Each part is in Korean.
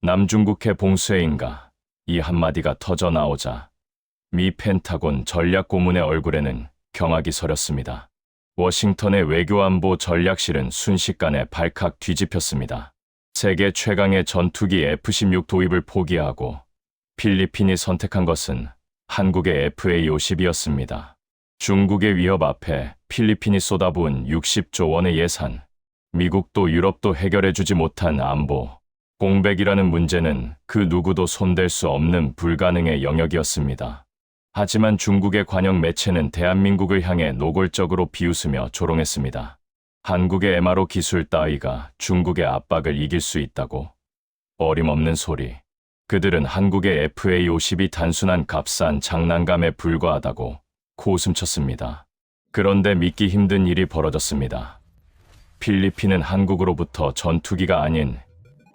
남중국해 봉쇄인가? 이 한마디가 터져 나오자 미 펜타곤 전략고문의 얼굴에는 경악이 서렸습니다. 워싱턴의 외교안보 전략실은 순식간에 발칵 뒤집혔습니다. 세계 최강의 전투기 F-16 도입을 포기하고 필리핀이 선택한 것은 한국의 FA-50이었습니다. 중국의 위협 앞에 필리핀이 쏟아부은 60조 원의 예산, 미국도 유럽도 해결해주지 못한 안보, 공백이라는 문제는 그 누구도 손댈 수 없는 불가능의 영역이었습니다. 하지만 중국의 관영 매체는 대한민국을 향해 노골적으로 비웃으며 조롱했습니다. 한국의 MRO 기술 따위가 중국의 압박을 이길 수 있다고. 어림없는 소리. 그들은 한국의 FA-50이 단순한 값싼 장난감에 불과하다고 코웃음쳤습니다. 그런데 믿기 힘든 일이 벌어졌습니다. 필리핀은 한국으로부터 전투기가 아닌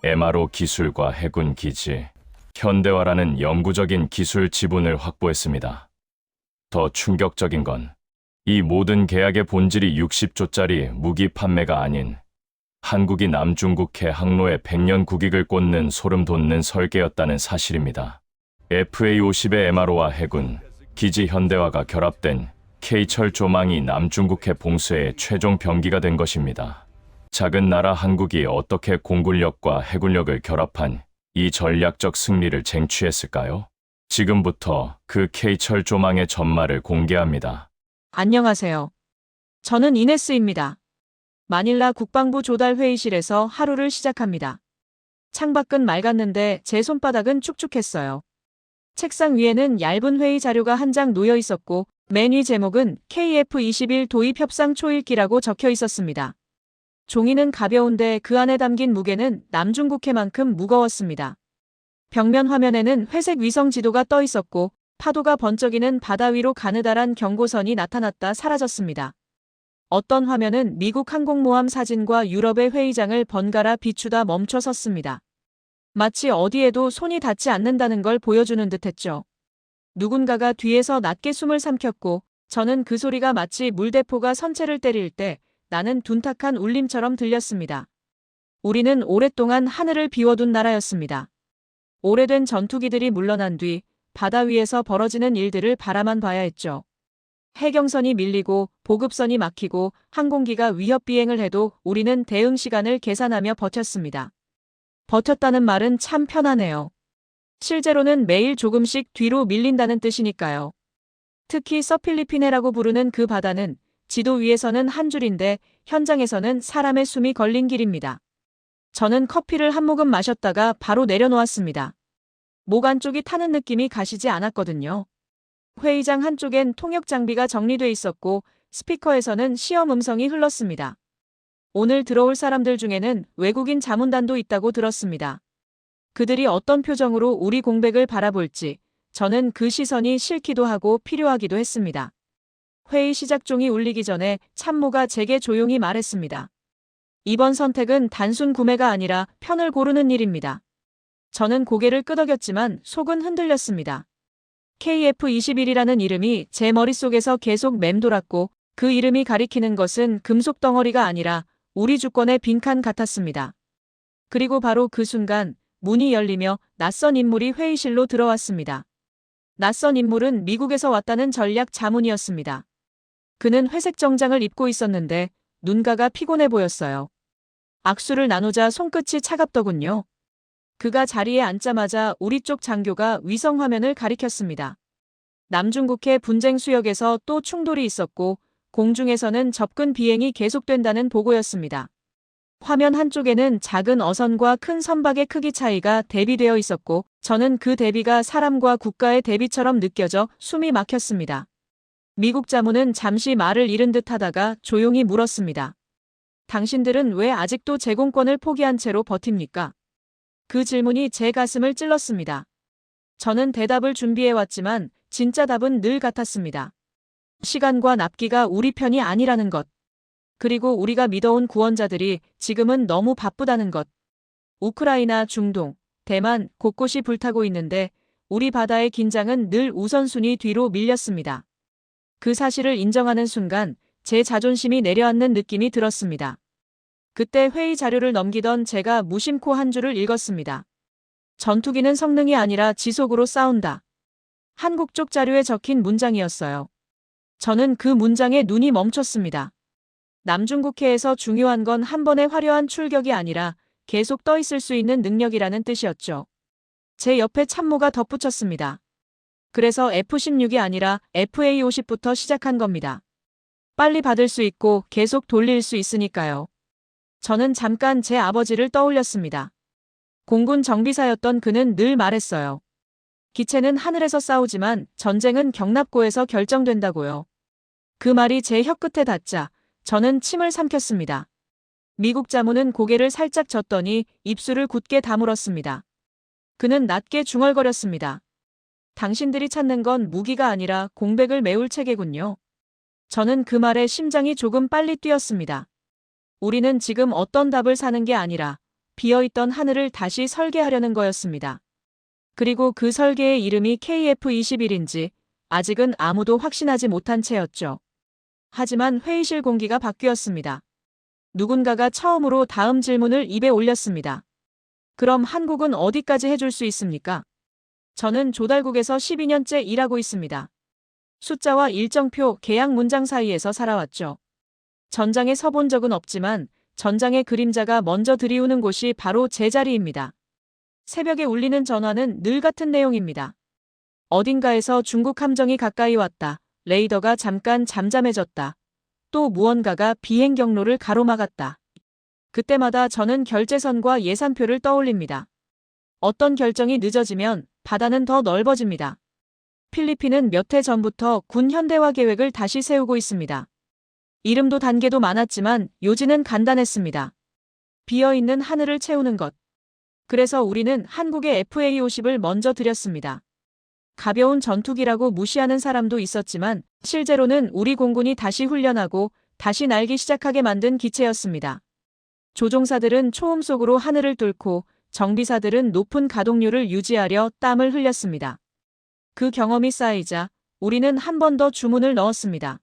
MRO 기술과 해군 기지, 현대화라는 영구적인 기술 지분을 확보했습니다. 더 충격적인 건 이 모든 계약의 본질이 60조짜리 무기 판매가 아닌 한국이 남중국해 항로에 100년 국익을 꽂는 소름 돋는 설계였다는 사실입니다. FA-50의 MRO와 해군, 기지 현대화가 결합된 K철 조망이 남중국해 봉쇄의 최종 병기가 된 것입니다. 작은 나라 한국이 어떻게 공군력과 해군력을 결합한 이 전략적 승리를 쟁취했을까요? 지금부터 그 K철 조망의 전말을 공개합니다. 안녕하세요. 저는 이네스입니다. 마닐라 국방부 조달 회의실에서 하루를 시작합니다. 창밖은 맑았는데 제 손바닥은 축축했어요. 책상 위에는 얇은 회의 자료가 한 장 놓여 있었고 맨 위 제목은 KF-21 도입 협상 초읽기라고 적혀 있었습니다. 종이는 가벼운데 그 안에 담긴 무게는 남중국해만큼 무거웠습니다. 벽면 화면에는 회색 위성 지도가 떠 있었고 파도가 번쩍이는 바다 위로 가느다란 경고선이 나타났다 사라졌습니다. 어떤 화면은 미국 항공모함 사진과 유럽의 회의장을 번갈아 비추다 멈춰 섰습니다. 마치 어디에도 손이 닿지 않는다는 걸 보여주는 듯했죠. 누군가가 뒤에서 낮게 숨을 삼켰고 저는 그 소리가 마치 물대포가 선체를 때릴 때 나는 둔탁한 울림처럼 들렸습니다. 우리는 오랫동안 하늘을 비워둔 나라였습니다. 오래된 전투기들이 물러난 뒤 바다 위에서 벌어지는 일들을 바라만 봐야 했죠. 해경선이 밀리고 보급선이 막히고 항공기가 위협 비행을 해도 우리는 대응 시간을 계산하며 버텼습니다. 버텼다는 말은 참 편하네요. 실제로는 매일 조금씩 뒤로 밀린다는 뜻이니까요. 특히 서필리피네라고 부르는 그 바다는 지도 위에서는 한 줄인데 현장에서는 사람의 숨이 걸린 길입니다. 저는 커피를 한 모금 마셨다가 바로 내려놓았습니다. 목 안쪽이 타는 느낌이 가시지 않았거든요. 회의장 한쪽엔 통역 장비가 정리돼 있었고 스피커에서는 시험 음성이 흘렀습니다. 오늘 들어올 사람들 중에는 외국인 자문단도 있다고 들었습니다. 그들이 어떤 표정으로 우리 공백을 바라볼지 저는 그 시선이 싫기도 하고 필요하기도 했습니다. 회의 시작종이 울리기 전에 참모가 제게 조용히 말했습니다. 이번 선택은 단순 구매가 아니라 편을 고르는 일입니다. 저는 고개를 끄덕였지만 속은 흔들렸습니다. KF-21이라는 이름이 제 머릿속에서 계속 맴돌았고 그 이름이 가리키는 것은 금속 덩어리가 아니라 우리 주권의 빈칸 같았습니다. 그리고 바로 그 순간 문이 열리며 낯선 인물이 회의실로 들어왔습니다. 낯선 인물은 미국에서 왔다는 전략 자문이었습니다. 그는 회색 정장을 입고 있었는데 눈가가 피곤해 보였어요. 악수를 나누자 손끝이 차갑더군요. 그가 자리에 앉자마자 우리 쪽 장교가 위성 화면을 가리켰습니다. 남중국해 분쟁 수역에서 또 충돌이 있었고 공중에서는 접근 비행이 계속된다는 보고였습니다. 화면 한쪽에는 작은 어선과 큰 선박의 크기 차이가 대비되어 있었고 저는 그 대비가 사람과 국가의 대비처럼 느껴져 숨이 막혔습니다. 미국 자문은 잠시 말을 잃은 듯 하다가 조용히 물었습니다. 당신들은 왜 아직도 제공권을 포기한 채로 버팁니까? 그 질문이 제 가슴을 찔렀습니다. 저는 대답을 준비해왔지만 진짜 답은 늘 같았습니다. 시간과 납기가 우리 편이 아니라는 것. 그리고 우리가 믿어온 구원자들이 지금은 너무 바쁘다는 것. 우크라이나, 중동, 대만 곳곳이 불타고 있는데 우리 바다의 긴장은 늘 우선순위 뒤로 밀렸습니다. 그 사실을 인정하는 순간 제 자존심이 내려앉는 느낌이 들었습니다. 그때 회의 자료를 넘기던 제가 무심코 한 줄을 읽었습니다. 전투기는 성능이 아니라 지속으로 싸운다. 한국 쪽 자료에 적힌 문장이었어요. 저는 그 문장에 눈이 멈췄습니다. 남중국해에서 중요한 건 한 번의 화려한 출격이 아니라 계속 떠 있을 수 있는 능력이라는 뜻이었죠. 제 옆에 참모가 덧붙였습니다. 그래서 F-16이 아니라 FA-50부터 시작한 겁니다. 빨리 받을 수 있고 계속 돌릴 수 있으니까요. 저는 잠깐 제 아버지를 떠올렸습니다. 공군 정비사였던 그는 늘 말했어요. 기체는 하늘에서 싸우지만 전쟁은 경납고에서 결정된다고요. 그 말이 제 혀끝에 닿자 저는 침을 삼켰습니다. 미국 자문은 고개를 살짝 젓더니 입술을 굳게 다물었습니다. 그는 낮게 중얼거렸습니다. 당신들이 찾는 건 무기가 아니라 공백을 메울 체계군요. 저는 그 말에 심장이 조금 빨리 뛰었습니다. 우리는 지금 어떤 답을 사는 게 아니라 비어있던 하늘을 다시 설계하려는 거였습니다. 그리고 그 설계의 이름이 KF-21인지 아직은 아무도 확신하지 못한 채였죠. 하지만 회의실 공기가 바뀌었습니다. 누군가가 처음으로 다음 질문을 입에 올렸습니다. 그럼 한국은 어디까지 해줄 수 있습니까? 저는 조달국에서 12년째 일하고 있습니다. 숫자와 일정표, 계약 문장 사이에서 살아왔죠. 전장에 서본 적은 없지만 전장의 그림자가 먼저 들이우는 곳이 바로 제 자리입니다. 새벽에 울리는 전화는 늘 같은 내용입니다. 어딘가에서 중국 함정이 가까이 왔다. 레이더가 잠깐 잠잠해졌다. 또 무언가가 비행 경로를 가로막았다. 그때마다 저는 결제선과 예산표를 떠올립니다. 어떤 결정이 늦어지면 바다는 더 넓어집니다. 필리핀은 몇 해 전부터 군 현대화 계획을 다시 세우고 있습니다. 이름도 단계도 많았지만 요지는 간단했습니다. 비어있는 하늘을 채우는 것. 그래서 우리는 한국의 FA-50을 먼저 드렸습니다. 가벼운 전투기라고 무시하는 사람도 있었지만 실제로는 우리 공군이 다시 훈련하고 다시 날기 시작하게 만든 기체였습니다. 조종사들은 초음 속으로 하늘을 뚫고 정비사들은 높은 가동률을 유지하려 땀을 흘렸습니다. 그 경험이 쌓이자 우리는 한 번 더 주문을 넣었습니다.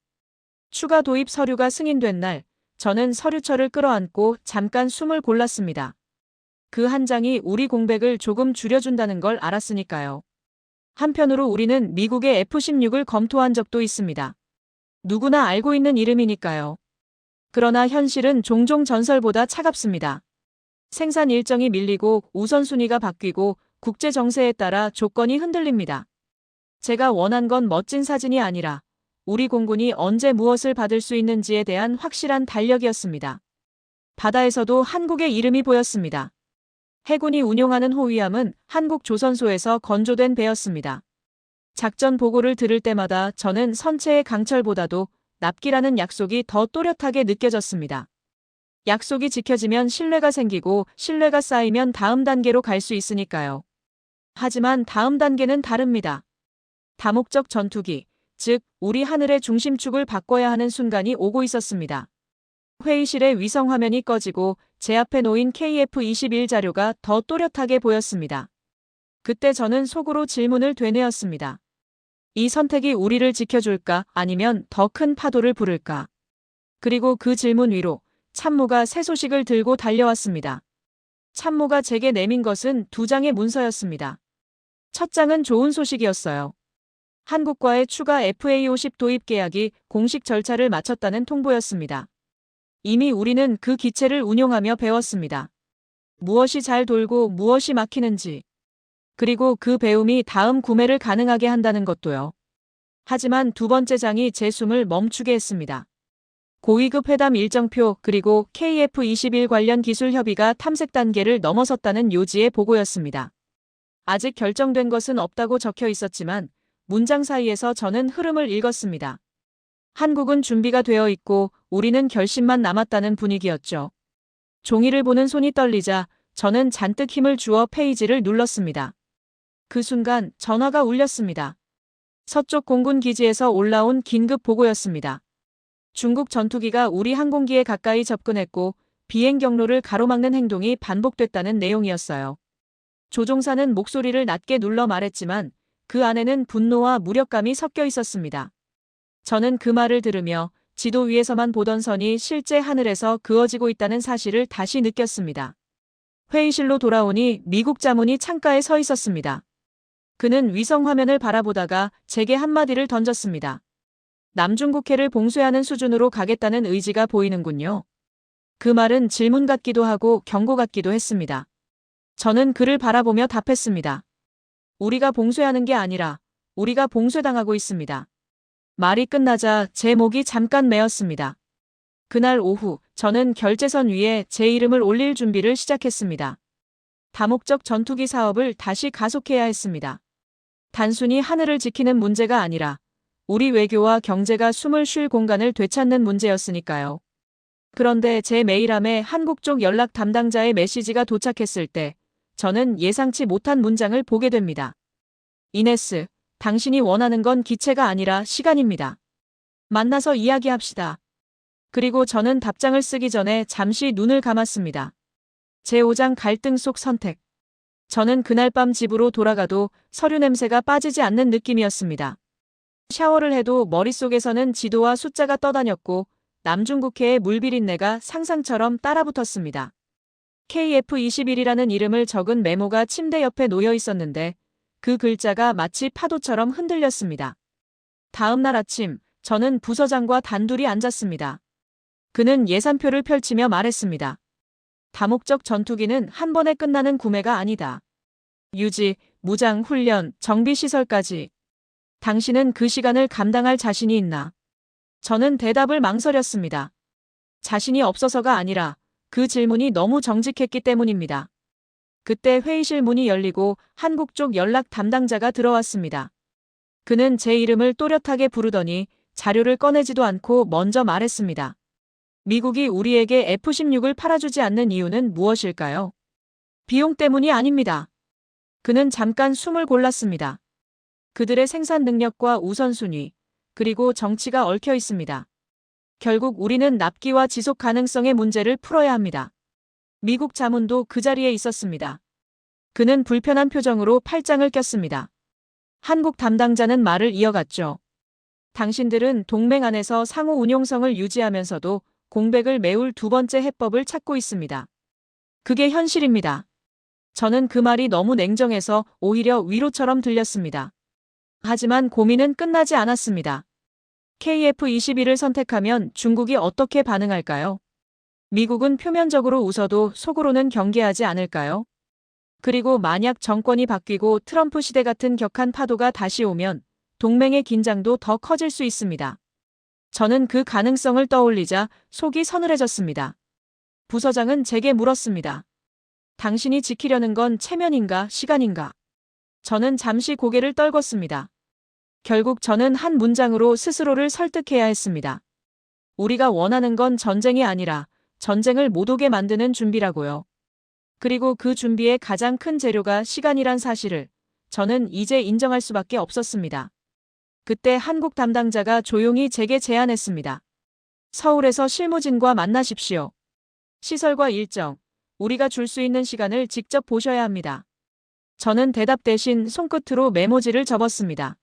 추가 도입 서류가 승인된 날, 저는 서류처를 끌어안고 잠깐 숨을 골랐습니다. 그 한 장이 우리 공백을 조금 줄여준다는 걸 알았으니까요. 한편으로 우리는 미국의 F-16을 검토한 적도 있습니다. 누구나 알고 있는 이름이니까요. 그러나 현실은 종종 전설보다 차갑습니다. 생산 일정이 밀리고 우선순위가 바뀌고 국제 정세에 따라 조건이 흔들립니다. 제가 원한 건 멋진 사진이 아니라 우리 공군이 언제 무엇을 받을 수 있는지에 대한 확실한 달력이었습니다. 바다에서도 한국의 이름이 보였습니다. 해군이 운용하는 호위함은 한국 조선소에서 건조된 배였습니다. 작전 보고를 들을 때마다 저는 선체의 강철보다도 납기라는 약속이 더 또렷하게 느껴졌습니다. 약속이 지켜지면 신뢰가 생기고 신뢰가 쌓이면 다음 단계로 갈 수 있으니까요. 하지만 다음 단계는 다릅니다. 다목적 전투기, 즉 우리 하늘의 중심축을 바꿔야 하는 순간이 오고 있었습니다. 회의실의 위성 화면이 꺼지고 제 앞에 놓인 KF-21 자료가 더 또렷하게 보였습니다. 그때 저는 속으로 질문을 되뇌었습니다. 이 선택이 우리를 지켜줄까 아니면 더 큰 파도를 부를까? 그리고 그 질문 위로 참모가 새 소식을 들고 달려왔습니다. 참모가 제게 내민 것은 2장의 문서였습니다. 첫 장은 좋은 소식이었어요. 한국과의 추가 FA-50 도입 계약이 공식 절차를 마쳤다는 통보였습니다. 이미 우리는 그 기체를 운용하며 배웠습니다. 무엇이 잘 돌고 무엇이 막히는지. 그리고 그 배움이 다음 구매를 가능하게 한다는 것도요. 하지만 2번째 장이 제 숨을 멈추게 했습니다. 고위급 회담 일정표 그리고 KF-21 관련 기술 협의가 탐색 단계를 넘어섰다는 요지의 보고였습니다. 아직 결정된 것은 없다고 적혀 있었지만 문장 사이에서 저는 흐름을 읽었습니다. 한국은 준비가 되어 있고 우리는 결심만 남았다는 분위기였죠. 종이를 보는 손이 떨리자 저는 잔뜩 힘을 주어 페이지를 눌렀습니다. 그 순간 전화가 울렸습니다. 서쪽 공군 기지에서 올라온 긴급 보고였습니다. 중국 전투기가 우리 항공기에 가까이 접근했고 비행 경로를 가로막는 행동이 반복됐다는 내용이었어요. 조종사는 목소리를 낮게 눌러 말했지만 그 안에는 분노와 무력감이 섞여 있었습니다. 저는 그 말을 들으며 지도 위에서만 보던 선이 실제 하늘에서 그어지고 있다는 사실을 다시 느꼈습니다. 회의실로 돌아오니 미국 자문이 창가에 서 있었습니다. 그는 위성 화면을 바라보다가 제게 한마디를 던졌습니다. 남중국해를 봉쇄하는 수준으로 가겠다는 의지가 보이는군요. 그 말은 질문 같기도 하고 경고 같기도 했습니다. 저는 그를 바라보며 답했습니다. 우리가 봉쇄하는 게 아니라 우리가 봉쇄당하고 있습니다. 말이 끝나자 제 목이 잠깐 메었습니다. 그날 오후 저는 결제선 위에 제 이름을 올릴 준비를 시작했습니다. 다목적 전투기 사업을 다시 가속해야 했습니다. 단순히 하늘을 지키는 문제가 아니라 우리 외교와 경제가 숨을 쉴 공간을 되찾는 문제였으니까요. 그런데 제 메일함에 한국 쪽 연락 담당자의 메시지가 도착했을 때 저는 예상치 못한 문장을 보게 됩니다. 이네스, 당신이 원하는 건 기체가 아니라 시간입니다. 만나서 이야기합시다. 그리고 저는 답장을 쓰기 전에 잠시 눈을 감았습니다. 제5장 갈등 속 선택. 저는 그날 밤 집으로 돌아가도 서류 냄새가 빠지지 않는 느낌이었습니다. 샤워를 해도 머릿속에서는 지도와 숫자가 떠다녔고 남중국해의 물비린내가 상상처럼 따라붙었습니다. KF-21이라는 이름을 적은 메모가 침대 옆에 놓여 있었는데 그 글자가 마치 파도처럼 흔들렸습니다. 다음 날 아침 저는 부서장과 단둘이 앉았습니다. 그는 예산표를 펼치며 말했습니다. 다목적 전투기는 한 번에 끝나는 구매가 아니다. 유지, 무장, 훈련, 정비시설까지. 당신은 그 시간을 감당할 자신이 있나? 저는 대답을 망설였습니다. 자신이 없어서가 아니라 그 질문이 너무 정직했기 때문입니다. 그때 회의실 문이 열리고 한국 쪽 연락 담당자가 들어왔습니다. 그는 제 이름을 또렷하게 부르더니 자료를 꺼내지도 않고 먼저 말했습니다. 미국이 우리에게 F-16을 팔아주지 않는 이유는 무엇일까요? 비용 때문이 아닙니다. 그는 잠깐 숨을 골랐습니다. 그들의 생산 능력과 우선순위, 그리고 정치가 얽혀 있습니다. 결국 우리는 납기와 지속 가능성의 문제를 풀어야 합니다. 미국 자문도 그 자리에 있었습니다. 그는 불편한 표정으로 팔짱을 꼈습니다. 한국 담당자는 말을 이어갔죠. 당신들은 동맹 안에서 상호 운용성을 유지하면서도 공백을 메울 두 번째 해법을 찾고 있습니다. 그게 현실입니다. 저는 그 말이 너무 냉정해서 오히려 위로처럼 들렸습니다. 하지만 고민은 끝나지 않았습니다. KF-21을 선택하면 중국이 어떻게 반응할까요? 미국은 표면적으로 웃어도 속으로는 경계하지 않을까요? 그리고 만약 정권이 바뀌고 트럼프 시대 같은 격한 파도가 다시 오면 동맹의 긴장도 더 커질 수 있습니다. 저는 그 가능성을 떠올리자 속이 서늘해졌습니다. 부서장은 제게 물었습니다. 당신이 지키려는 건 체면인가 시간인가? 저는 잠시 고개를 떨궜습니다. 결국 저는 한 문장으로 스스로를 설득해야 했습니다. 우리가 원하는 건 전쟁이 아니라 전쟁을 못 오게 만드는 준비라고요. 그리고 그 준비의 가장 큰 재료가 시간이란 사실을 저는 이제 인정할 수밖에 없었습니다. 그때 한국 담당자가 조용히 제게 제안했습니다. 서울에서 실무진과 만나십시오. 시설과 일정, 우리가 줄 수 있는 시간을 직접 보셔야 합니다. 저는 대답 대신 손끝으로 메모지를 접었습니다.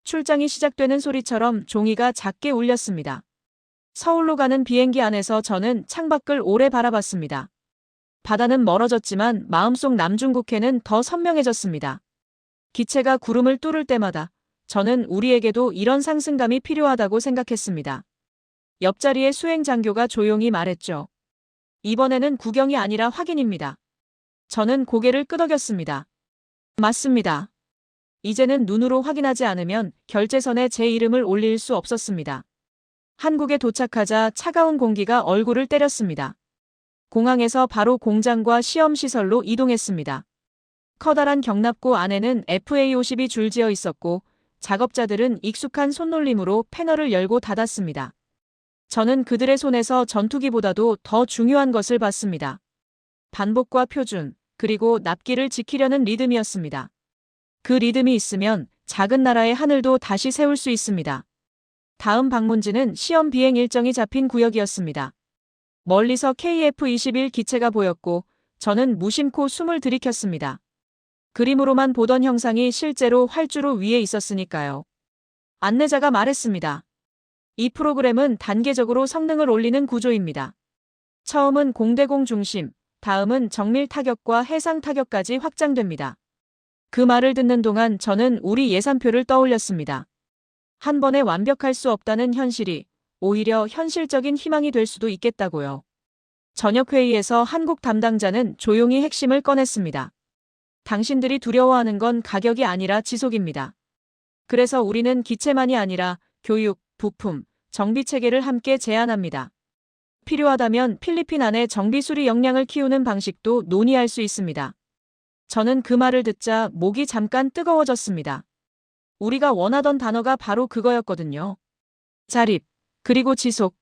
출장이 시작되는 소리처럼 종이가 작게 울렸습니다. 서울로 가는 비행기 안에서 저는 창밖을 오래 바라봤습니다. 바다는 멀어졌지만 마음속 남중국해는 더 선명해졌습니다. 기체가 구름을 뚫을 때마다 저는 우리에게도 이런 상승감이 필요하다고 생각했습니다. 옆자리의 수행 장교가 조용히 말했죠. 이번에는 구경이 아니라 확인입니다. 저는 고개를 끄덕였습니다. 맞습니다. 이제는 눈으로 확인하지 않으면 결제선에 제 이름을 올릴 수 없었습니다. 한국에 도착하자 차가운 공기가 얼굴을 때렸습니다. 공항에서 바로 공장과 시험시설로 이동했습니다. 커다란 경납고 안에는 FA-50이 줄지어 있었고 작업자들은 익숙한 손놀림으로 패널을 열고 닫았습니다. 저는 그들의 손에서 전투기보다도 더 중요한 것을 봤습니다. 반복과 표준, 그리고 납기를 지키려는 리듬이었습니다. 그 리듬이 있으면 작은 나라의 하늘도 다시 세울 수 있습니다. 다음 방문지는 시험 비행 일정이 잡힌 구역이었습니다. 멀리서 KF-21 기체가 보였고 저는 무심코 숨을 들이켰습니다. 그림으로만 보던 형상이 실제로 활주로 위에 있었으니까요. 안내자가 말했습니다. 이 프로그램은 단계적으로 성능을 올리는 구조입니다. 처음은 공대공 중심, 다음은 정밀 타격과 해상 타격까지 확장됩니다. 그 말을 듣는 동안 저는 우리 예산표를 떠올렸습니다. 한 번에 완벽할 수 없다는 현실이 오히려 현실적인 희망이 될 수도 있겠다고요. 저녁 회의에서 한국 담당자는 조용히 핵심을 꺼냈습니다. 당신들이 두려워하는 건 가격이 아니라 지속입니다. 그래서 우리는 기체만이 아니라 교육, 부품, 정비 체계를 함께 제안합니다. 필요하다면 필리핀 안에 정비 수리 역량을 키우는 방식도 논의할 수 있습니다. 저는 그 말을 듣자 목이 잠깐 뜨거워졌습니다. 우리가 원하던 단어가 바로 그거였거든요. 자립, 그리고 지속.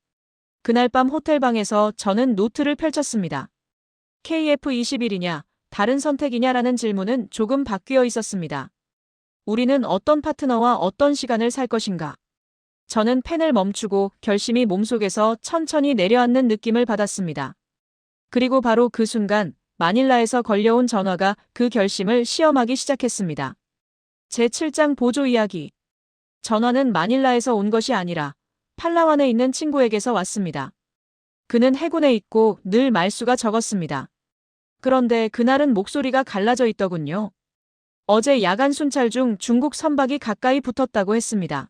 그날 밤 호텔방에서 저는 노트를 펼쳤습니다. KF21이냐, 다른 선택이냐라는 질문은 조금 바뀌어 있었습니다. 우리는 어떤 파트너와 어떤 시간을 살 것인가? 저는 펜을 멈추고 결심이 몸속에서 천천히 내려앉는 느낌을 받았습니다. 그리고 바로 그 순간 마닐라에서 걸려온 전화가 그 결심을 시험하기 시작했습니다. 제7장 보조 이야기. 전화는 마닐라에서 온 것이 아니라 팔라완에 있는 친구에게서 왔습니다. 그는 해군에 있고 늘 말수가 적었습니다. 그런데 그날은 목소리가 갈라져 있더군요. 어제 야간 순찰 중 중국 선박이 가까이 붙었다고 했습니다.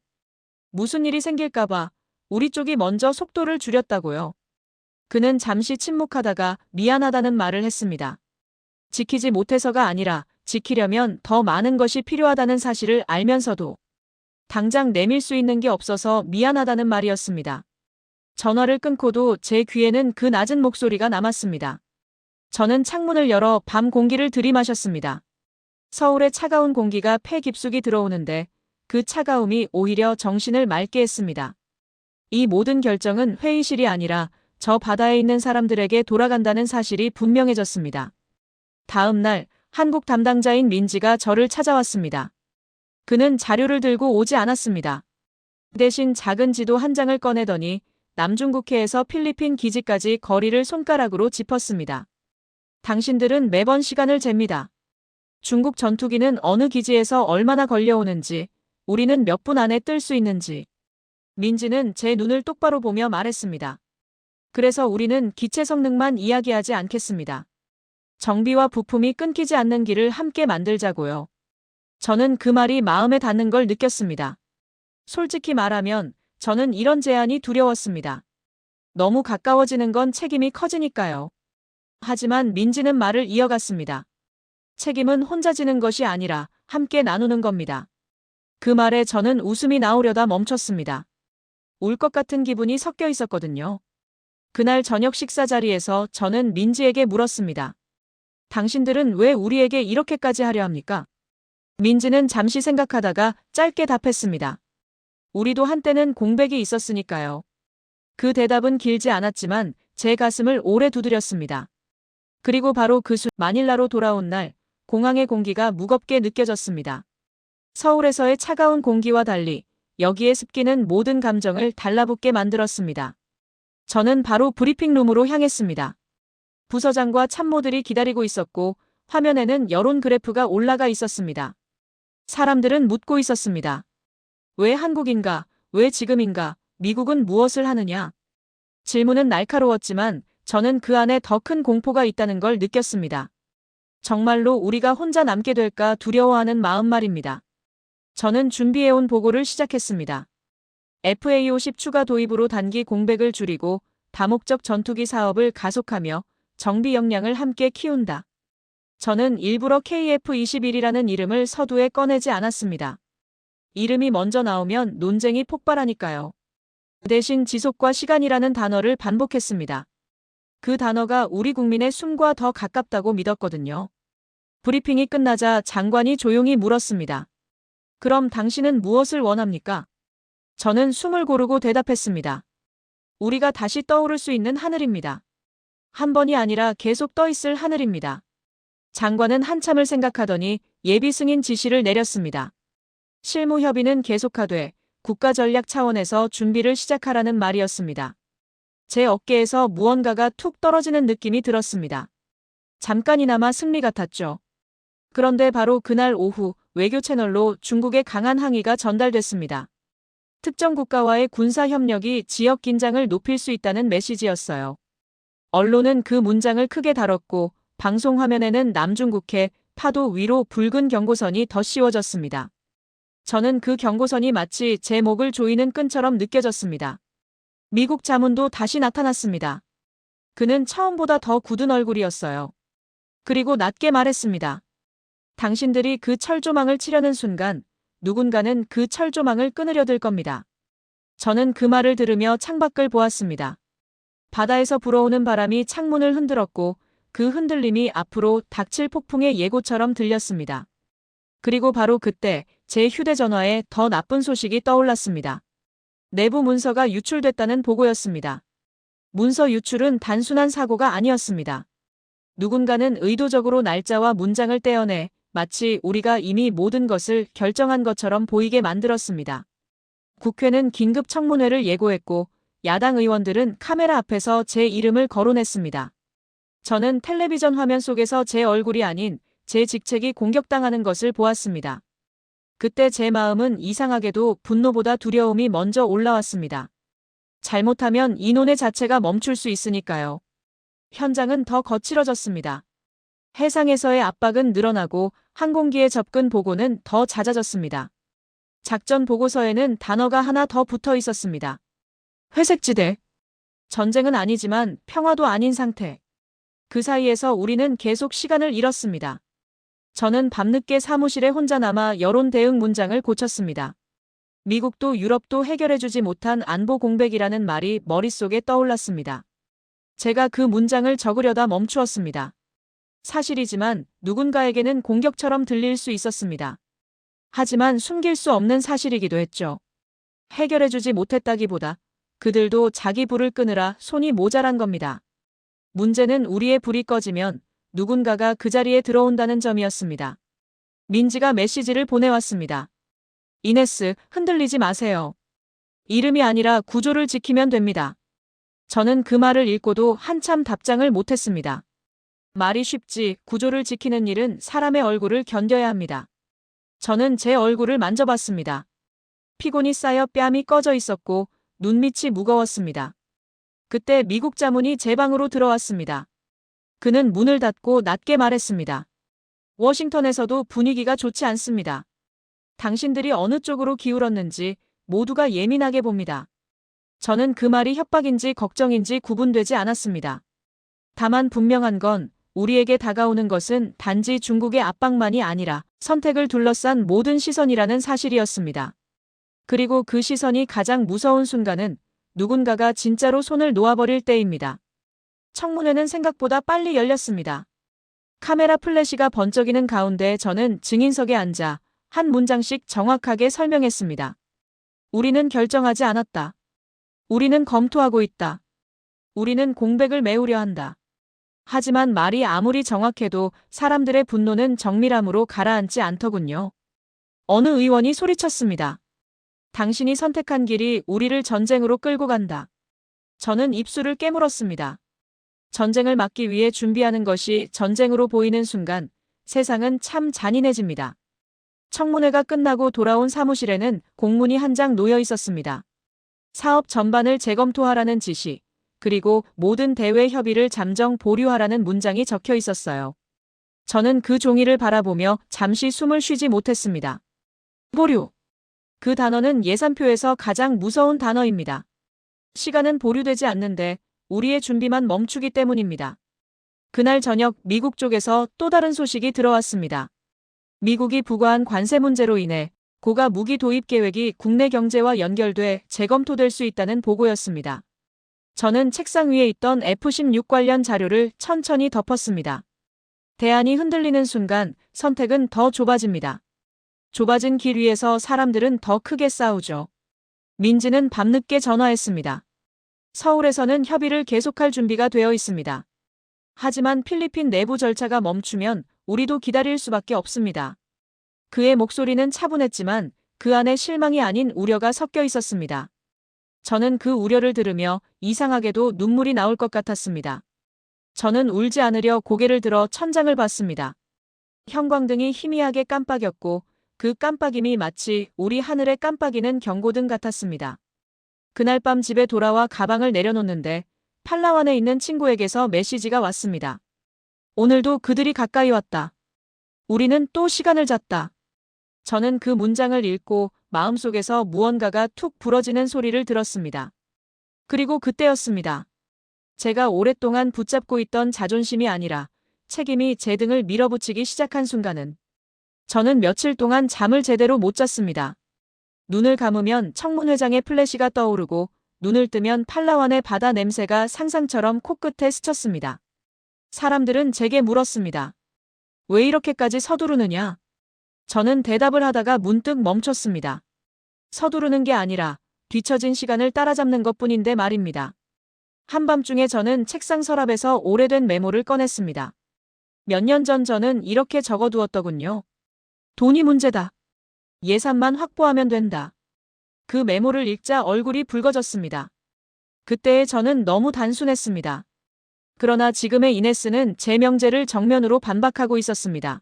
무슨 일이 생길까봐 우리 쪽이 먼저 속도를 줄였다고요. 그는 잠시 침묵하다가 미안하다는 말을 했습니다. 지키지 못해서가 아니라 지키려면 더 많은 것이 필요하다는 사실을 알면서도 당장 내밀 수 있는 게 없어서 미안하다는 말이었습니다. 전화를 끊고도 제 귀에는 그 낮은 목소리가 남았습니다. 저는 창문을 열어 밤 공기를 들이마셨습니다. 서울의 차가운 공기가 폐 깊숙이 들어오는데 그 차가움이 오히려 정신을 맑게 했습니다. 이 모든 결정은 회의실이 아니라 저 바다에 있는 사람들에게 돌아간다는 사실이 분명해졌습니다. 다음 날 한국 담당자인 민지가 저를 찾아왔습니다. 그는 자료를 들고 오지 않았습니다. 대신 작은 지도 한 장을 꺼내더니 남중국해에서 필리핀 기지까지 거리를 손가락으로 짚었습니다. 당신들은 매번 시간을 잽니다. 중국 전투기는 어느 기지에서 얼마나 걸려오는지, 우리는 몇 분 안에 뜰 수 있는지. 민지는 제 눈을 똑바로 보며 말했습니다. 그래서 우리는 기체 성능만 이야기하지 않겠습니다. 정비와 부품이 끊기지 않는 길을 함께 만들자고요. 저는 그 말이 마음에 닿는 걸 느꼈습니다. 솔직히 말하면 저는 이런 제안이 두려웠습니다. 너무 가까워지는 건 책임이 커지니까요. 하지만 민지는 말을 이어갔습니다. 책임은 혼자 지는 것이 아니라 함께 나누는 겁니다. 그 말에 저는 웃음이 나오려다 멈췄습니다. 울 것 같은 기분이 섞여 있었거든요. 그날 저녁 식사 자리에서 저는 민지에게 물었습니다. 당신들은 왜 우리에게 이렇게까지 하려 합니까? 민지는 잠시 생각하다가 짧게 답했습니다. 우리도 한때는 공백이 있었으니까요. 그 대답은 길지 않았지만 제 가슴을 오래 두드렸습니다. 그리고 바로 그 마닐라로 돌아온 날, 공항의 공기가 무겁게 느껴졌습니다. 서울에서의 차가운 공기와 달리 여기에 습기는 모든 감정을 달라붙게 만들었습니다. 저는 바로 브리핑룸으로 향했습니다. 부서장과 참모들이 기다리고 있었고 화면에는 여론 그래프가 올라가 있었습니다. 사람들은 묻고 있었습니다. 왜 한국인가? 왜 지금인가? 미국은 무엇을 하느냐? 질문은 날카로웠지만 저는 그 안에 더 큰 공포가 있다는 걸 느꼈습니다. 정말로 우리가 혼자 남게 될까 두려워하는 마음 말입니다. 저는 준비해온 보고를 시작했습니다. FA50 추가 도입으로 단기 공백을 줄이고 다목적 전투기 사업을 가속하며 정비 역량을 함께 키운다. 저는 일부러 KF21이라는 이름을 서두에 꺼내지 않았습니다. 이름이 먼저 나오면 논쟁이 폭발하니까요. 대신 지속과 시간이라는 단어를 반복했습니다. 그 단어가 우리 국민의 숨과 더 가깝다고 믿었거든요. 브리핑이 끝나자 장관이 조용히 물었습니다. 그럼 당신은 무엇을 원합니까? 저는 숨을 고르고 대답했습니다. 우리가 다시 떠오를 수 있는 하늘입니다. 한 번이 아니라 계속 떠 있을 하늘입니다. 장관은 한참을 생각하더니 예비 승인 지시를 내렸습니다. 실무 협의는 계속하되 국가 전략 차원에서 준비를 시작하라는 말이었습니다. 제 어깨에서 무언가가 툭 떨어지는 느낌이 들었습니다. 잠깐이나마 승리 같았죠. 그런데 바로 그날 오후 외교 채널로 중국의 강한 항의가 전달됐습니다. 특정 국가와의 군사 협력이 지역 긴장을 높일 수 있다는 메시지였어요. 언론은 그 문장을 크게 다뤘고 방송 화면에는 남중국해 파도 위로 붉은 경고선이 더 씌워졌습니다. 저는 그 경고선이 마치 제 목을 조이는 끈처럼 느껴졌습니다. 미국 자문도 다시 나타났습니다. 그는 처음보다 더 굳은 얼굴이었어요. 그리고 낮게 말했습니다. 당신들이 그 철조망을 치려는 순간 누군가는 그 철조망을 끊으려 들 겁니다. 저는 그 말을 들으며 창밖을 보았습니다. 바다에서 불어오는 바람이 창문을 흔들었고 그 흔들림이 앞으로 닥칠 폭풍의 예고처럼 들렸습니다. 그리고 바로 그때 제 휴대전화에 더 나쁜 소식이 떠올랐습니다. 내부 문서가 유출됐다는 보고였습니다. 문서 유출은 단순한 사고가 아니었습니다. 누군가는 의도적으로 날짜와 문장을 떼어내 마치 우리가 이미 모든 것을 결정한 것처럼 보이게 만들었습니다. 국회는 긴급 청문회를 예고했고 야당 의원들은 카메라 앞에서 제 이름을 거론했습니다. 저는 텔레비전 화면 속에서 제 얼굴이 아닌 제 직책이 공격당하는 것을 보았습니다. 그때 제 마음은 이상하게도 분노보다 두려움이 먼저 올라왔습니다. 잘못하면 이 논의 자체가 멈출 수 있으니까요. 현장은 더 거칠어졌습니다. 해상에서의 압박은 늘어나고 항공기의 접근 보고는 더 잦아졌습니다. 작전 보고서에는 단어가 하나 더 붙어 있었습니다. 회색지대. 전쟁은 아니지만 평화도 아닌 상태. 그 사이에서 우리는 계속 시간을 잃었습니다. 저는 밤늦게 사무실에 혼자 남아 여론 대응 문장을 고쳤습니다. 미국도 유럽도 해결해주지 못한 안보 공백이라는 말이 머릿속에 떠올랐습니다. 제가 그 문장을 적으려다 멈추었습니다. 사실이지만 누군가에게는 공격처럼 들릴 수 있었습니다. 하지만 숨길 수 없는 사실이기도 했죠. 해결해주지 못했다기보다 그들도 자기 불을 끄느라 손이 모자란 겁니다. 문제는 우리의 불이 꺼지면 누군가가 그 자리에 들어온다는 점이었습니다. 민지가 메시지를 보내왔습니다. 이네스, 흔들리지 마세요. 이름이 아니라 구조를 지키면 됩니다. 저는 그 말을 읽고도 한참 답장을 못했습니다. 말이 쉽지 구조를 지키는 일은 사람의 얼굴을 견뎌야 합니다. 저는 제 얼굴을 만져봤습니다. 피곤이 쌓여 뺨이 꺼져 있었고 눈밑이 무거웠습니다. 그때 미국 자문이 제 방으로 들어왔습니다. 그는 문을 닫고 낮게 말했습니다. 워싱턴에서도 분위기가 좋지 않습니다. 당신들이 어느 쪽으로 기울었는지 모두가 예민하게 봅니다. 저는 그 말이 협박인지 걱정인지 구분되지 않았습니다. 다만 분명한 건 우리에게 다가오는 것은 단지 중국의 압박만이 아니라 선택을 둘러싼 모든 시선이라는 사실이었습니다. 그리고 그 시선이 가장 무서운 순간은 누군가가 진짜로 손을 놓아버릴 때입니다. 청문회는 생각보다 빨리 열렸습니다. 카메라 플래시가 번쩍이는 가운데 저는 증인석에 앉아 한 문장씩 정확하게 설명했습니다. 우리는 결정하지 않았다. 우리는 검토하고 있다. 우리는 공백을 메우려 한다. 하지만 말이 아무리 정확해도 사람들의 분노는 정밀함으로 가라앉지 않더군요. 어느 의원이 소리쳤습니다. 당신이 선택한 길이 우리를 전쟁으로 끌고 간다. 저는 입술을 깨물었습니다. 전쟁을 막기 위해 준비하는 것이 전쟁으로 보이는 순간 세상은 참 잔인해집니다. 청문회가 끝나고 돌아온 사무실에는 공문이 한 장 놓여 있었습니다. 사업 전반을 재검토하라는 지시, 그리고 모든 대외 협의를 잠정 보류하라는 문장이 적혀 있었어요. 저는 그 종이를 바라보며 잠시 숨을 쉬지 못했습니다. 보류. 그 단어는 예산표에서 가장 무서운 단어입니다. 시간은 보류되지 않는데 우리의 준비만 멈추기 때문입니다. 그날 저녁 미국 쪽에서 또 다른 소식이 들어왔습니다. 미국이 부과한 관세 문제로 인해 고가 무기 도입 계획이 국내 경제와 연결돼 재검토될 수 있다는 보고였습니다. 저는 책상 위에 있던 F-16 관련 자료를 천천히 덮었습니다. 대안이 흔들리는 순간 선택은 더 좁아집니다. 좁아진 길 위에서 사람들은 더 크게 싸우죠. 민지는 밤늦게 전화했습니다. 서울에서는 협의를 계속할 준비가 되어 있습니다. 하지만 필리핀 내부 절차가 멈추면 우리도 기다릴 수밖에 없습니다. 그의 목소리는 차분했지만 그 안에 실망이 아닌 우려가 섞여 있었습니다. 저는 그 우려를 들으며 이상하게도 눈물이 나올 것 같았습니다. 저는 울지 않으려 고개를 들어 천장을 봤습니다. 형광등이 희미하게 깜빡였고 그 깜빡임이 마치 우리 하늘에 깜빡이는 경고등 같았습니다. 그날 밤 집에 돌아와 가방을 내려놓는데 팔라완에 있는 친구에게서 메시지가 왔습니다. 오늘도 그들이 가까이 왔다. 우리는 또 시간을 잤다. 저는 그 문장을 읽고 마음속에서 무언가가 툭 부러지는 소리를 들었습니다. 그리고 그때였습니다. 제가 오랫동안 붙잡고 있던 자존심이 아니라 책임이 제 등을 밀어붙이기 시작한 순간은 저는 며칠 동안 잠을 제대로 못 잤습니다. 눈을 감으면 청문회장의 플래시가 떠오르고 눈을 뜨면 팔라완의 바다 냄새가 상상처럼 코끝에 스쳤습니다. 사람들은 제게 물었습니다. 왜 이렇게까지 서두르느냐? 저는 대답을 하다가 문득 멈췄습니다. 서두르는 게 아니라 뒤처진 시간을 따라잡는 것뿐인데 말입니다. 한밤중에 저는 책상 서랍에서 오래된 메모를 꺼냈습니다. 몇 년 전 저는 이렇게 적어두었더군요. 돈이 문제다. 예산만 확보하면 된다. 그 메모를 읽자 얼굴이 붉어졌습니다. 그때의 저는 너무 단순했습니다. 그러나 지금의 이네스는 제 명제를 정면으로 반박하고 있었습니다.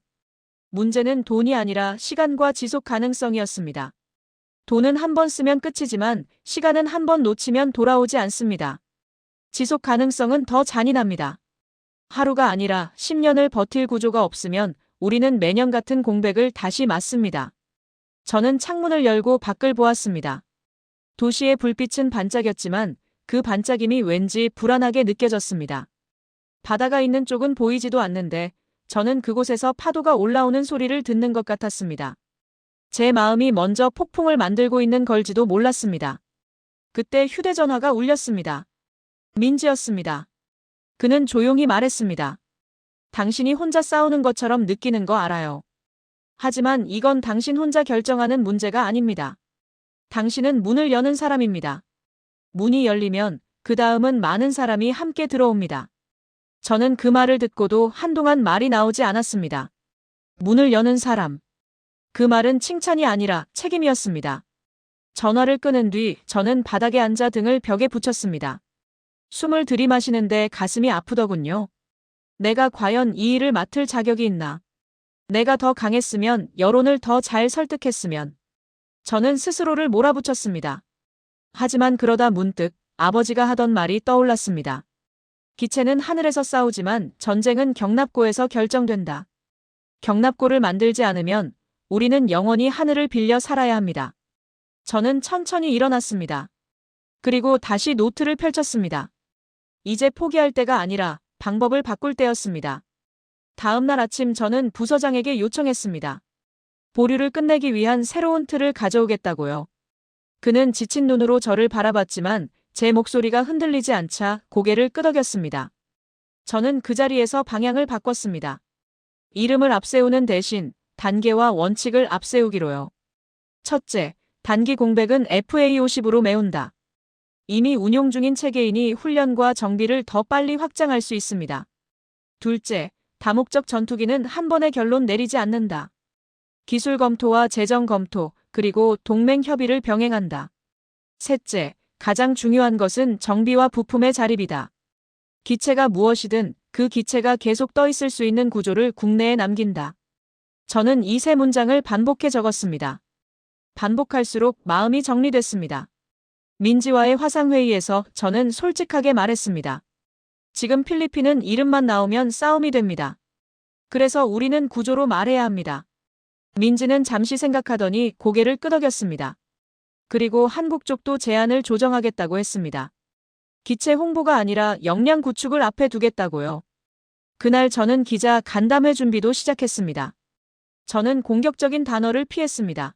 문제는 돈이 아니라 시간과 지속 가능성이었습니다. 돈은 한 번 쓰면 끝이지만 시간은 한 번 놓치면 돌아오지 않습니다. 지속 가능성은 더 잔인합니다. 하루가 아니라 10년을 버틸 구조가 없으면 우리는 매년 같은 공백을 다시 맞습니다. 저는 창문을 열고 밖을 보았습니다. 도시의 불빛은 반짝였지만 그 반짝임이 왠지 불안하게 느껴졌습니다. 바다가 있는 쪽은 보이지도 않는데 저는 그곳에서 파도가 올라오는 소리를 듣는 것 같았습니다. 제 마음이 먼저 폭풍을 만들고 있는 걸지도 몰랐습니다. 그때 휴대전화가 울렸습니다. 민지였습니다. 그는 조용히 말했습니다. 당신이 혼자 싸우는 것처럼 느끼는 거 알아요. 하지만 이건 당신 혼자 결정하는 문제가 아닙니다. 당신은 문을 여는 사람입니다. 문이 열리면 그 다음은 많은 사람이 함께 들어옵니다. 저는 그 말을 듣고도 한동안 말이 나오지 않았습니다. 문을 여는 사람. 그 말은 칭찬이 아니라 책임이었습니다. 전화를 끊은 뒤 저는 바닥에 앉아 등을 벽에 붙였습니다. 숨을 들이마시는데 가슴이 아프더군요. 내가 과연 이 일을 맡을 자격이 있나? 내가 더 강했으면, 여론을 더 잘 설득했으면. 저는 스스로를 몰아붙였습니다. 하지만 그러다 문득 아버지가 하던 말이 떠올랐습니다. 기체는 하늘에서 싸우지만 전쟁은 경납고에서 결정된다. 경납고를 만들지 않으면 우리는 영원히 하늘을 빌려 살아야 합니다. 저는 천천히 일어났습니다. 그리고 다시 노트를 펼쳤습니다. 이제 포기할 때가 아니라 방법을 바꿀 때였습니다. 다음 날 아침 저는 부서장에게 요청했습니다. 보류를 끝내기 위한 새로운 틀을 가져오겠다고요. 그는 지친 눈으로 저를 바라봤지만 제 목소리가 흔들리지 않자 고개를 끄덕였습니다. 저는 그 자리에서 방향을 바꿨습니다. 이름을 앞세우는 대신 단계와 원칙을 앞세우기로요. 첫째, 단기 공백은 FA50으로 메운다. 이미 운용 중인 체계이니 훈련과 정비를 더 빨리 확장할 수 있습니다. 둘째, 다목적 전투기는 한 번에 결론 내리지 않는다. 기술 검토와 재정 검토, 그리고 동맹 협의를 병행한다. 셋째, 가장 중요한 것은 정비와 부품의 자립이다. 기체가 무엇이든 그 기체가 계속 떠 있을 수 있는 구조를 국내에 남긴다. 저는 이 세 문장을 반복해 적었습니다. 반복할수록 마음이 정리됐습니다. 민지와의 화상회의에서 저는 솔직하게 말했습니다. 지금 필리핀은 이름만 나오면 싸움이 됩니다. 그래서 우리는 구조로 말해야 합니다. 민지는 잠시 생각하더니 고개를 끄덕였습니다. 그리고 한국 쪽도 제안을 조정하겠다고 했습니다. 기체 홍보가 아니라 역량 구축을 앞에 두겠다고요. 그날 저는 기자 간담회 준비도 시작했습니다. 저는 공격적인 단어를 피했습니다.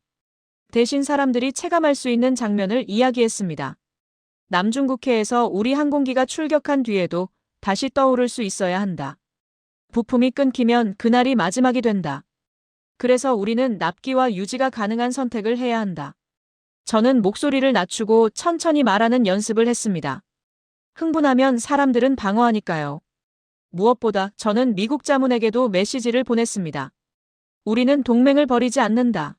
대신 사람들이 체감할 수 있는 장면을 이야기했습니다. 남중국해에서 우리 항공기가 출격한 뒤에도 다시 떠오를 수 있어야 한다. 부품이 끊기면 그날이 마지막이 된다. 그래서 우리는 납기와 유지가 가능한 선택을 해야 한다. 저는 목소리를 낮추고 천천히 말하는 연습을 했습니다. 흥분하면 사람들은 방어하니까요. 무엇보다 저는 미국 자문에게도 메시지를 보냈습니다. 우리는 동맹을 버리지 않는다.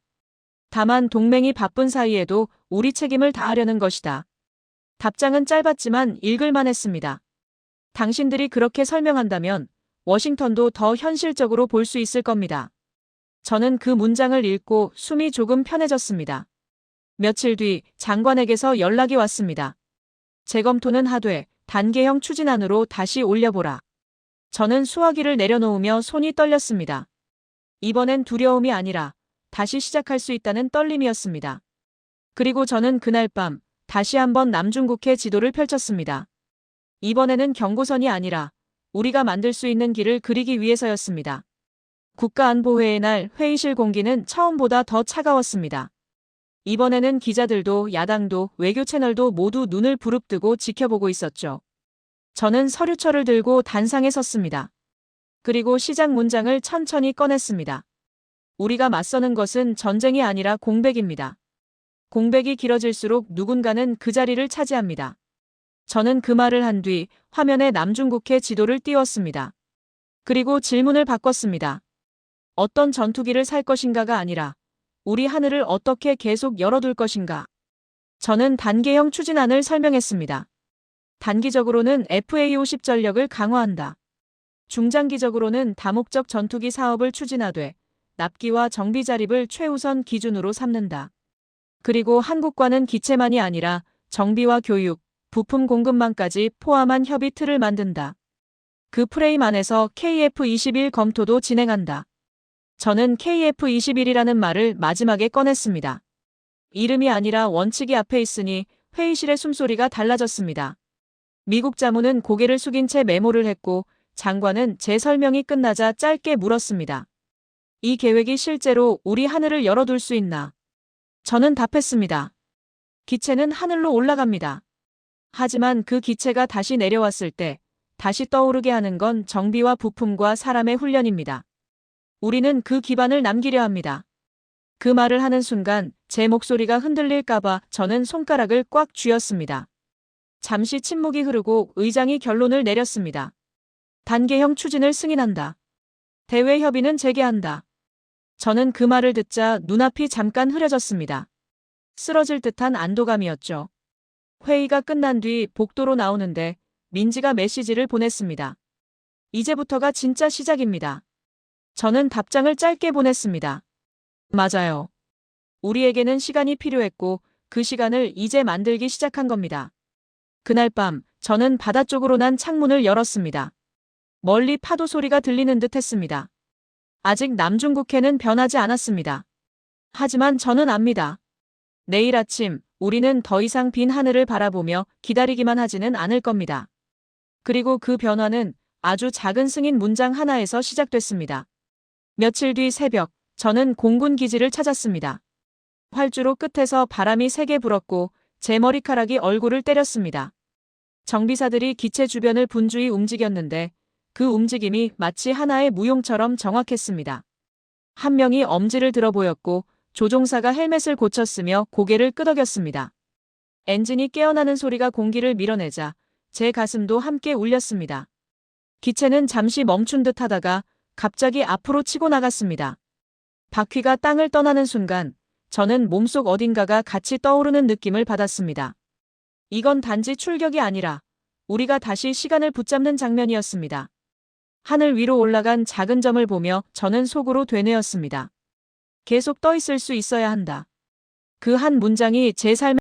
다만 동맹이 바쁜 사이에도 우리 책임을 다하려는 것이다. 답장은 짧았지만 읽을만 했습니다. 당신들이 그렇게 설명한다면 워싱턴도 더 현실적으로 볼 수 있을 겁니다. 저는 그 문장을 읽고 숨이 조금 편해졌습니다. 며칠 뒤 장관에게서 연락이 왔습니다. 재검토는 하되 단계형 추진안으로 다시 올려보라. 저는 수화기를 내려놓으며 손이 떨렸습니다. 이번엔 두려움이 아니라 다시 시작할 수 있다는 떨림이었습니다. 그리고 저는 그날 밤 다시 한번 남중국해 지도를 펼쳤습니다. 이번에는 경고선이 아니라 우리가 만들 수 있는 길을 그리기 위해서였습니다. 국가안보회의 날 회의실 공기는 처음보다 더 차가웠습니다. 이번에는 기자들도 야당도 외교 채널도 모두 눈을 부릅뜨고 지켜보고 있었죠. 저는 서류철을 들고 단상에 섰습니다. 그리고 시작 문장을 천천히 꺼냈습니다. 우리가 맞서는 것은 전쟁이 아니라 공백입니다. 공백이 길어질수록 누군가는 그 자리를 차지합니다. 저는 그 말을 한 뒤 화면에 남중국해 지도를 띄웠습니다. 그리고 질문을 바꿨습니다. 어떤 전투기를 살 것인가가 아니라 우리 하늘을 어떻게 계속 열어둘 것인가. 저는 단계형 추진안을 설명했습니다. 단기적으로는 FA-50 전력을 강화한다. 중장기적으로는 다목적 전투기 사업을 추진하되 납기와 정비 자립을 최우선 기준으로 삼는다. 그리고 한국과는 기체만이 아니라 정비와 교육, 부품 공급망까지 포함한 협의 틀을 만든다. 그 프레임 안에서 KF-21 검토도 진행한다. 저는 KF-21이라는 말을 마지막에 꺼냈습니다. 이름이 아니라 원칙이 앞에 있으니 회의실의 숨소리가 달라졌습니다. 미국 자문은 고개를 숙인 채 메모를 했고 장관은 제 설명이 끝나자 짧게 물었습니다. 이 계획이 실제로 우리 하늘을 열어둘 수 있나? 저는 답했습니다. 기체는 하늘로 올라갑니다. 하지만 그 기체가 다시 내려왔을 때 다시 떠오르게 하는 건 정비와 부품과 사람의 훈련입니다. 우리는 그 기반을 남기려 합니다. 그 말을 하는 순간 제 목소리가 흔들릴까봐 저는 손가락을 꽉 쥐었습니다. 잠시 침묵이 흐르고 의장이 결론을 내렸습니다. 단계형 추진을 승인한다. 대외 협의는 재개한다. 저는 그 말을 듣자 눈앞이 잠깐 흐려졌습니다. 쓰러질 듯한 안도감이었죠. 회의가 끝난 뒤 복도로 나오는데 민지가 메시지를 보냈습니다. 이제부터가 진짜 시작입니다. 저는 답장을 짧게 보냈습니다. 맞아요. 우리에게는 시간이 필요했고 그 시간을 이제 만들기 시작한 겁니다. 그날 밤 저는 바다 쪽으로 난 창문을 열었습니다. 멀리 파도 소리가 들리는 듯 했습니다. 아직 남중국해는 변하지 않았습니다. 하지만 저는 압니다. 내일 아침 우리는 더 이상 빈 하늘을 바라보며 기다리기만 하지는 않을 겁니다. 그리고 그 변화는 아주 작은 승인 문장 하나에서 시작됐습니다. 며칠 뒤 새벽, 저는 공군 기지를 찾았습니다. 활주로 끝에서 바람이 세게 불었고 제 머리카락이 얼굴을 때렸습니다. 정비사들이 기체 주변을 분주히 움직였는데 그 움직임이 마치 하나의 무용처럼 정확했습니다. 한 명이 엄지를 들어 보였고 조종사가 헬멧을 고쳤으며 고개를 끄덕였습니다. 엔진이 깨어나는 소리가 공기를 밀어내자 제 가슴도 함께 울렸습니다. 기체는 잠시 멈춘 듯 하다가 갑자기 앞으로 치고 나갔습니다. 바퀴가 땅을 떠나는 순간 저는 몸속 어딘가가 같이 떠오르는 느낌을 받았습니다. 이건 단지 출격이 아니라 우리가 다시 시간을 붙잡는 장면이었습니다. 하늘 위로 올라간 작은 점을 보며 저는 속으로 되뇌었습니다. 계속 떠 있을 수 있어야 한다. 그 한 문장이 제 삶의